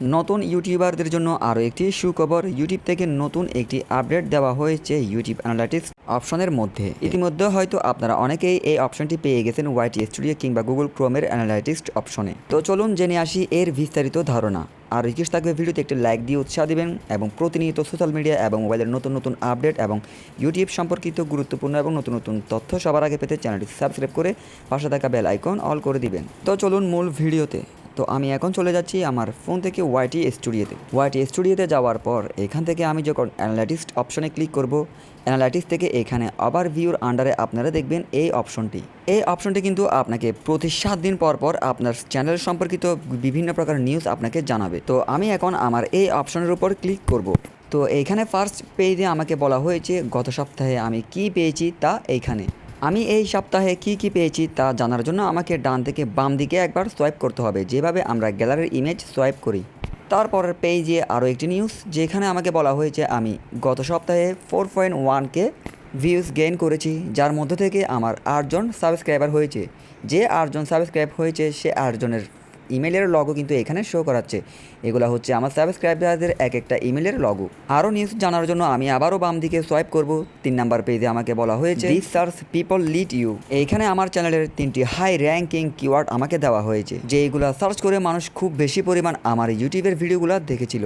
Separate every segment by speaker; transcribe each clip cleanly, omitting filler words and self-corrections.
Speaker 1: নতুন ইউটিউবারদের জন্য আরও একটি সুখবর, ইউটিউব থেকে নতুন একটি আপডেট দেওয়া হয়েছে ইউটিউব অ্যানালাইটিক্স অপশনের মধ্যে। ইতিমধ্যে হয়তো আপনারা অনেকেই এই অপশনটি পেয়ে গেছেন ওয়াইটি স্টুডিও কিংবা গুগল ক্রোমের অ্যানালাইটিক্স অপশনে। তো চলুন জেনে আসি এর বিস্তারিত ধারণা। আর রিকোয়েস্ট থাকবে ভিডিওতে একটি লাইক দিয়ে উৎসাহ দিবেন এবং প্রতিনিয়ত সোশ্যাল মিডিয়া এবং মোবাইলের নতুন নতুন আপডেট এবং ইউটিউব সম্পর্কিত গুরুত্বপূর্ণ এবং নতুন নতুন তথ্য সবার আগে পেতে চ্যানেলটি সাবস্ক্রাইব করে পাশে থাকা বেল আইকন অল করে দিবেন। তো চলুন মূল ভিডিওতে। তো আমি এখন চলে যাচ্ছি আমার ফোন থেকে ওয়াইটি স্টুডিওতে যাওয়ার পর এখান থেকে আমি যখন অ্যানালাইটিক্স অপশনে ক্লিক করব, অ্যানালাইটিক্স থেকে এখানে আবার ভিউর আন্ডারে আপনারা দেখবেন এই অপশনটি কিন্তু আপনাকে প্রতি 7 দিন পর পর আপনার চ্যানেল সম্পর্কিত বিভিন্ন প্রকার নিউজ আপনাকে জানাবে। তো আমি এখন আমার এই অপশনের উপর ক্লিক করব। তো এইখানে ফার্স্ট পেজে আমাকে বলা হয়েছে গত সপ্তাহে আমি কি পেয়েছি তা এইখানে। আমি এই সপ্তাহে কি পেয়েছি তা জানার জন্য আমাকে ডান থেকে বাম দিকে একবার সোয়াইপ করতে হবে, যেভাবে আমরা গ্যালারির ইমেজ সোয়াইপ করি। তারপরের পেজে আরও একটি নিউজ, যেখানে আমাকে বলা হয়েছে আমি গত সপ্তাহে 4.1K ভিউজ গেইন করেছি, যার মধ্য থেকে আমার 8 জন সাবস্ক্রাইবার হয়েছে। যে 8 জন সাবস্ক্রাইব হয়েছে সে 8 জনের ইমেলের লগো কিন্তু এখানে শো করাচ্ছে। এগুলো হচ্ছে আমার সাবস্ক্রাইবারদের এক একটা ইমেলের লগো। আরও নিউজ জানার জন্য আমি আবারও বাম দিকে সোয়াইপ করব। 3 নাম্বার পেজে আমাকে বলা হয়েছে this search people lead you. এইখানে আমার চ্যানেলের 3টি হাই র্যাঙ্কিং কিওয়ার্ড আমাকে দেওয়া হয়েছে, যে এইগুলো সার্চ করে মানুষ খুব বেশি পরিমাণ আমার ইউটিউবের ভিডিওগুলো দেখেছিল।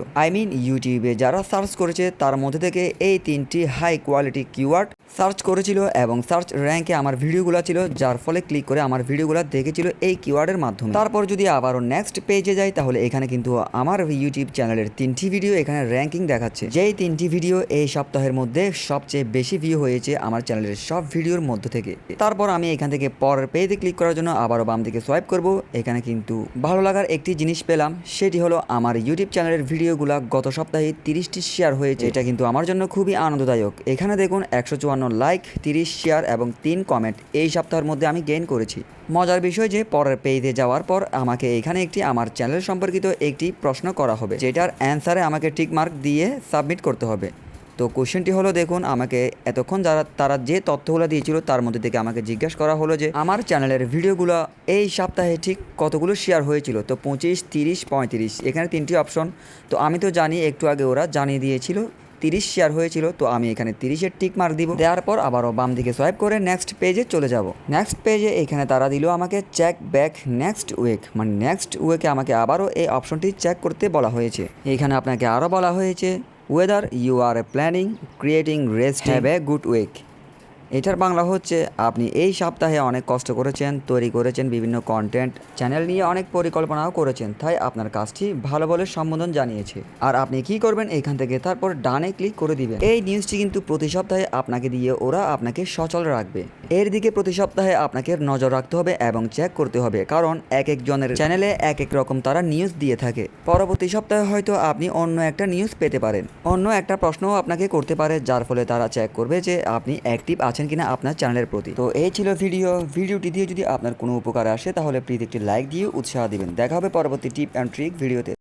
Speaker 1: ইউটিউবে যারা সার্চ করেছে তার মধ্যে থেকে এই 3টি হাই কোয়ালিটি কিওয়ার্ড সার্চ করেছিল এবং সার্চ র্যাঙ্কে আমার ভিডিওগুলো ছিল, যার ফলে ক্লিক করে আমার ভিডিওগুলো দেখেছিল এই কিওয়ার্ডের মাধ্যমে। তারপর যদি আবারও নেক্সট পেজে যাই, তাহলে এখানে কিন্তু আমার ইউটিউব চ্যানেলের 3টি ভিডিও এখানে র্যাঙ্কিং দেখাচ্ছে। যেই 3টি ভিডিও এই সপ্তাহের মধ্যে সবচেয়ে বেশি ভিউ হয়েছে আমার চ্যানেলের সব ভিডিওর মধ্য থেকে। তারপর আমি এখান থেকে পরের পেজে ক্লিক করার জন্য আবারও বাম দিকে সোয়াইপ করব। এখানে কিন্তু ভালো লাগার একটি জিনিস পেলাম, সেটি হলো আমার ইউটিউব চ্যানেলের ভিডিওগুলো গত সপ্তাহে 30টি শেয়ার হয়েছে। এটা কিন্তু আমার জন্য খুবই আনন্দদায়ক। এখানে দেখুন 154 লাইক, 30 শেয়ার এবং 3 কমেন্ট এই সপ্তাহের মধ্যে আমি গেইন করেছি। মজার বিষয় যে পরের পেজে যাওয়ার পর আমাকে এখানে একটি আমার চ্যানেল সম্পর্কিত একটি প্রশ্ন করা হবে, যেটার অ্যান্সারে আমাকে টিক মার্ক দিয়ে সাবমিট করতে হবে। তো কোশ্চেনটি হলো, দেখুন আমাকে এতক্ষণ তারা যে তথ্যগুলো দিয়েছিল তার মধ্যে থেকে আমাকে জিজ্ঞাসা করা হলো যে আমার চ্যানেলের ভিডিওগুলো এই সপ্তাহে ঠিক কতগুলো শেয়ার হয়েছিল। তো 25, 30, 35 এখানে 3টি অপশন। তো আমি তো জানি, একটু আগে ওরা জানিয়ে দিয়েছিল 30 শেয়ার হয়েছিল। তো আমি এখানে 30-এর টিক মার্ক দিব। দেওয়ার পর আবারও বাম দিকে সোয়াইপ করে নেক্সট পেজে চলে যাব। নেক্সট পেজে এখানে তারা দিল আমাকে চেক ব্যাক নেক্সট উইক, মানে নেক্সট উইকে আমাকে আবারও এই অপশনটি চেক করতে বলা হয়েছে। এখানে আপনাকে আরও বলা হয়েছে whether you are planning creating rest have a good week. এটার বাংলা হচ্ছে আপনি এই সপ্তাহে অনেক কষ্ট করেছেন, তৈরি করেছেন বিভিন্ন কন্টেন্ট, চ্যানেল নিয়ে অনেক পরিকল্পনাও করেছেন, তাই আপনার কাজটি ভালো বলে সম্বোধন জানিয়েছে। আর আপনি কি করবেন, এখান থেকে তারপর ডানে ক্লিক করে দিবেন। এই নিউজটি কিন্তু প্রতি সপ্তাহে আপনাকে দিয়ে ওরা আপনাকে সচল রাখবে। এর দিকে প্রতি সপ্তাহে আপনাকে নজর রাখতে হবে এবং চেক করতে হবে, কারণ এক একজনের চ্যানেলে এক এক রকম তারা নিউজ দিয়ে থাকে। পরবর্তী সপ্তাহে হয়তো আপনি অন্য একটা নিউজ পেতে পারেন, অন্য একটা প্রশ্নও আপনাকে করতে পারে, যার ফলে তারা চেক করবে যে আপনি অ্যাক্টিভ আছেন কিনা আপনার চ্যানেলের প্রতি। তো এই ছিল ভিডিওটি দিয়ে যদি আপনার কোনো উপকার আসে তাহলে প্লিজ একটি লাইক দিয়ে উৎসাহ দিবেন। দেখা হবে পরবর্তী টিপ অ্যান্ড ট্রিক ভিডিওতে।